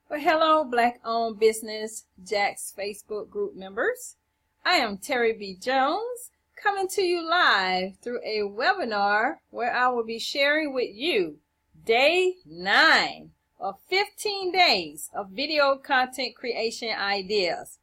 Well, hello, Black-owned business Jax Facebook group members. I am Terri B. Jones, coming to you live through a webinar where I will be sharing with you day 9 of 15 days of video content creation ideas.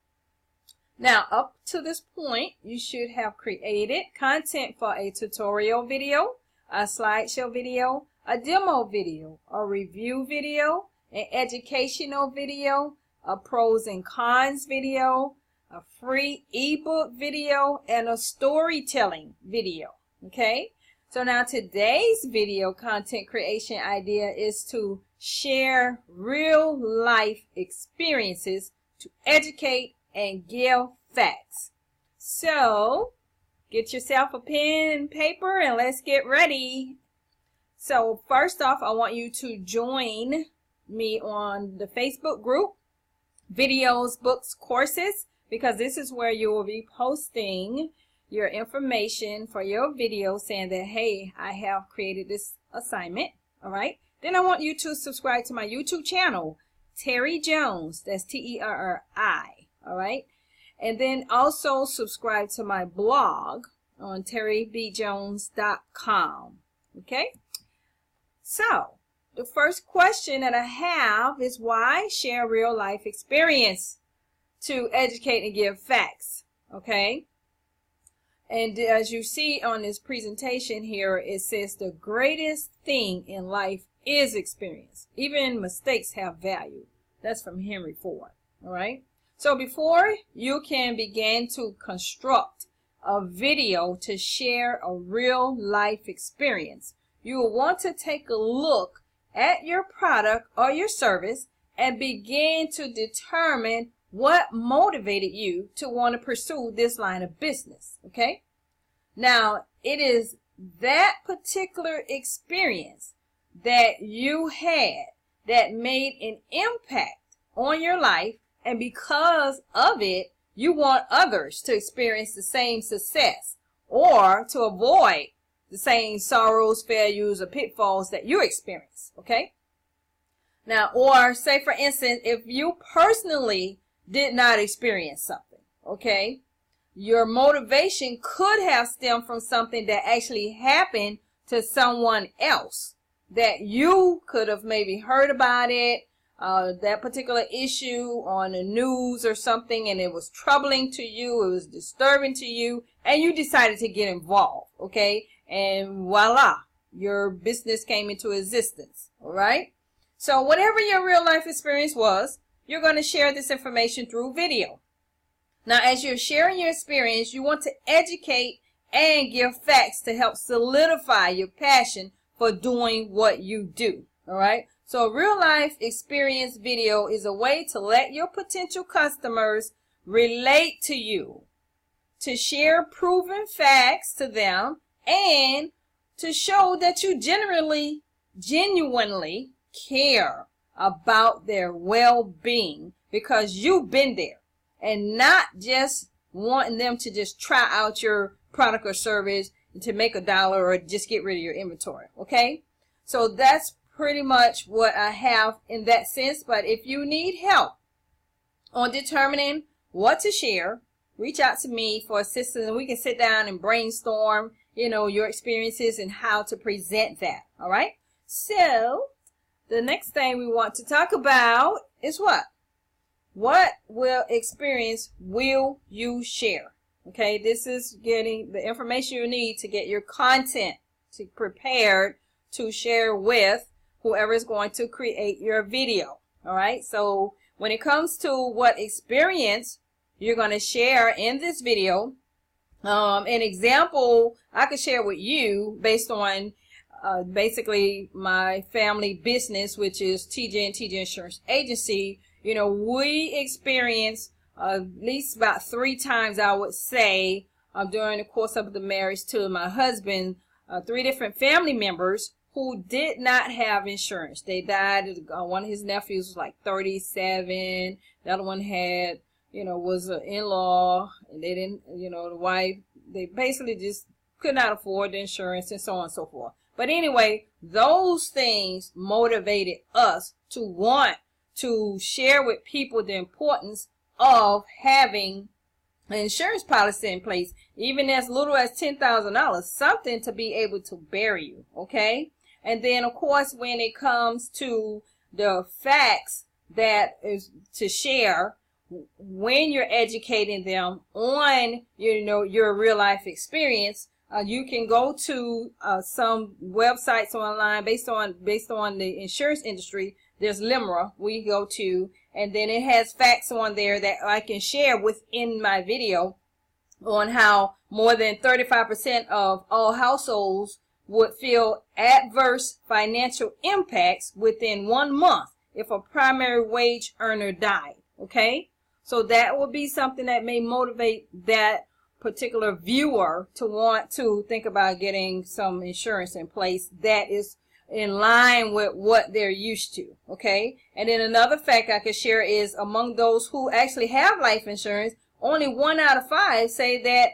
Now, up to this point, you should have created content for a tutorial video, a slideshow video, a demo video, a review video, an educational video, a pros and cons video, a free ebook video, and a storytelling video. Okay, so now today's video content creation idea is to share real life experiences to educate and give facts. So get yourself a pen and paper and let's get ready. So first off, I want you to join me on the Facebook group, Videos, Books, Courses, because this is where you will be posting your information for your video saying that, hey, I have created this assignment. All right. Then I want you to subscribe to my YouTube channel, Terri Jones. That's Terri. All right. And then also subscribe to my blog on terribjones.com. Okay. So the first question that I have is, why share real life experience to educate and give facts? Okay. And as you see on this presentation here, it says the greatest thing in life is experience. Even mistakes have value. That's from Henry Ford. All right. So before you can begin to construct a video to share a real life experience, you will want to take a look at your product or your service and begin to determine what motivated you to want to pursue this line of business. Okay. Now, it is that particular experience that you had that made an impact on your life, and because of it, you want others to experience the same success or to avoid the same sorrows, failures, or pitfalls that you experience. Okay. Now, or say for instance, if you personally did not experience something, okay, your motivation could have stemmed from something that actually happened to someone else that you could have maybe heard about it, that particular issue on the news or something, and it was troubling to you, it was disturbing to you, and you decided to get involved. Okay. And voila, your business came into existence. All right. So whatever your real life experience was, you're going to share this information through video. Now, as you're sharing your experience, you want to educate and give facts to help solidify your passion for doing what you do. All right. So real life experience video is a way to let your potential customers relate to you, to share proven facts to them, and to show that you genuinely care about their well-being because you've been there, and not just wanting them to just try out your product or service to make $1 or just get rid of your inventory. Okay. So that's pretty much what I have in that sense. But if you need help on determining what to share, reach out to me for assistance, and we can sit down and brainstorm, your experiences and how to present that. All right. So the next thing we want to talk about is what experience will you share? Okay. This is getting the information you need to get your content prepared to share with whoever is going to create your video. All right. So when it comes to what experience you're going to share in this video, an example I could share with you based on basically my family business, which is TJ and TJ Insurance Agency. We experience at least about 3 times, I would say, during the course of the marriage to my husband, 3 different family members who did not have insurance. They died. One of his nephews was like 37. The other one had, was an in-law, and they didn't, the wife, they basically just could not afford the insurance and so on and so forth. But anyway, those things motivated us to want to share with people the importance of having an insurance policy in place, even as little as $10,000, something to be able to bury you, okay? And then, of course, when it comes to the facts that is to share, when you're educating them on, your real life experience, you can go to some websites online based on the insurance industry. There's LIMRA we go to, and then it has facts on there that I can share within my video on how more than 35% of all households would feel adverse financial impacts within 1 month if a primary wage earner died. Okay, so that will be something that may motivate that particular viewer to want to think about getting some insurance in place that is in line with what they're used to. Okay, and then another fact I could share is among those who actually have life insurance, only 1 out of 5 say that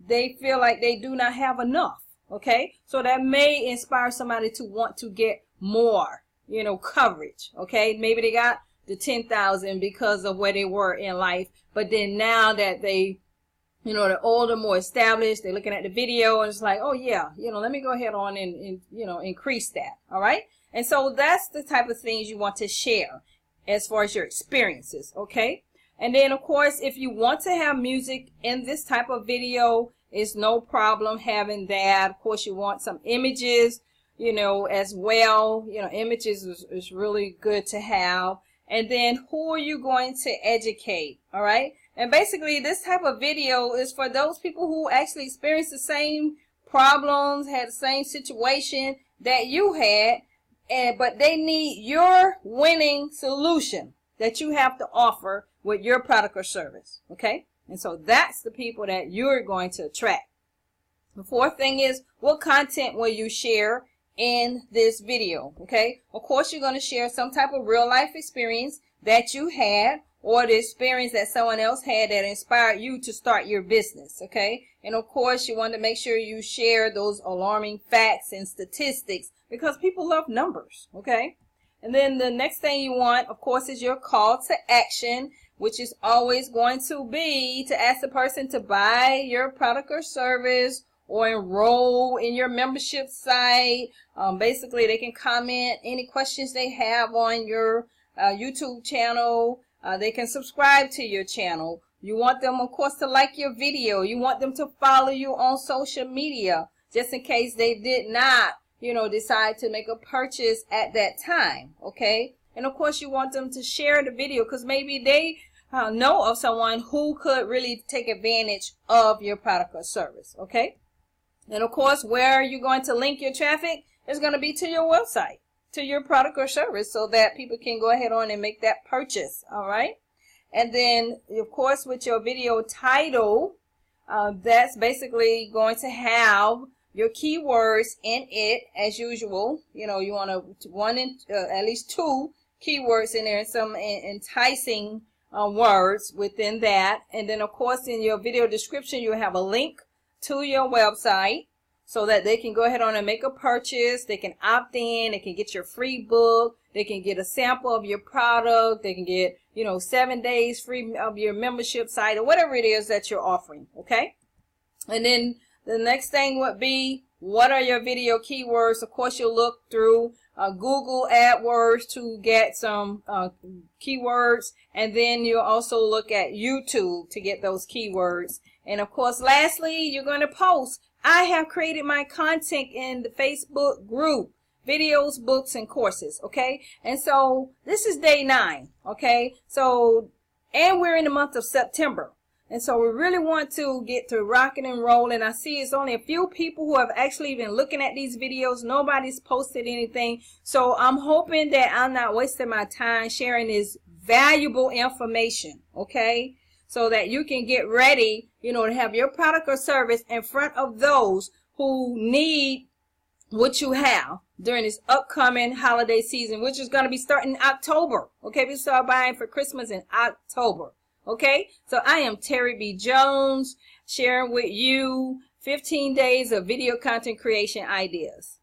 they feel like they do not have enough. Okay, so that may inspire somebody to want to get more, coverage. Okay, maybe they got the 10,000 because of where they were in life, but then now that they they're older, more established, they're looking at the video and it's like, oh yeah, let me go ahead on and increase that. All right. And so that's the type of things you want to share as far as your experiences. Okay. And then of course, if you want to have music in this type of video, it's no problem having that. Of course, you want some images, as well. Images is really good to have. And then who are you going to educate? All right. And basically, this type of video is for those people who actually experienced the same problems, had the same situation that you had, but they need your winning solution that you have to offer with your product or service. Okay? And so that's the people that you're going to attract. The fourth thing is, what content will you share in this video? Okay? Of course, you're going to share some type of real life experience that you had, or the experience that someone else had that inspired you to start your business. Okay? And of course, you want to make sure you share those alarming facts and statistics because people love numbers. Okay? And then the next thing you want, of course, is your call to action, which is always going to be to ask the person to buy your product or service or enroll in your membership site. Basically, they can comment any questions they have on your YouTube channel. They can subscribe to your channel. You want them, of course, to like your video. You want them to follow you on social media, just in case they did not, decide to make a purchase at that time. Okay? And of course, you want them to share the video because maybe they know of someone who could really take advantage of your product or service. Okay? And of course, where you're going to link your traffic is going to be to your website, to your product or service, so that people can go ahead on and make that purchase. All right. And then, of course, with your video title, that's basically going to have your keywords in it as usual. You want at least 2 keywords in there and some enticing words within that. And then, of course, in your video description, you have a link to your website so that they can go ahead on and make a purchase. They can opt in. They can get your free book. They can get a sample of your product. They can get, 7 days free of your membership site or whatever it is that you're offering. Okay. And then the next thing would be, what are your video keywords? Of course, you'll look through Google AdWords to get some keywords. And then you'll also look at YouTube to get those keywords. And of course, lastly, you're going to post. I have created my content in the Facebook group, videos, books, and courses. Okay. And so this is day 9. Okay. So, and we're in the month of September. And so we really want to get to rocking and rolling. I see it's only a few people who have actually been looking at these videos. Nobody's posted anything. So I'm hoping that I'm not wasting my time sharing this valuable information. Okay. So that you can get ready, to have your product or service in front of those who need what you have during this upcoming holiday season, which is going to be starting in October. Okay, we start buying for Christmas in October. Okay, so I am Terri B. Jones, sharing with you 15 days of video content creation ideas.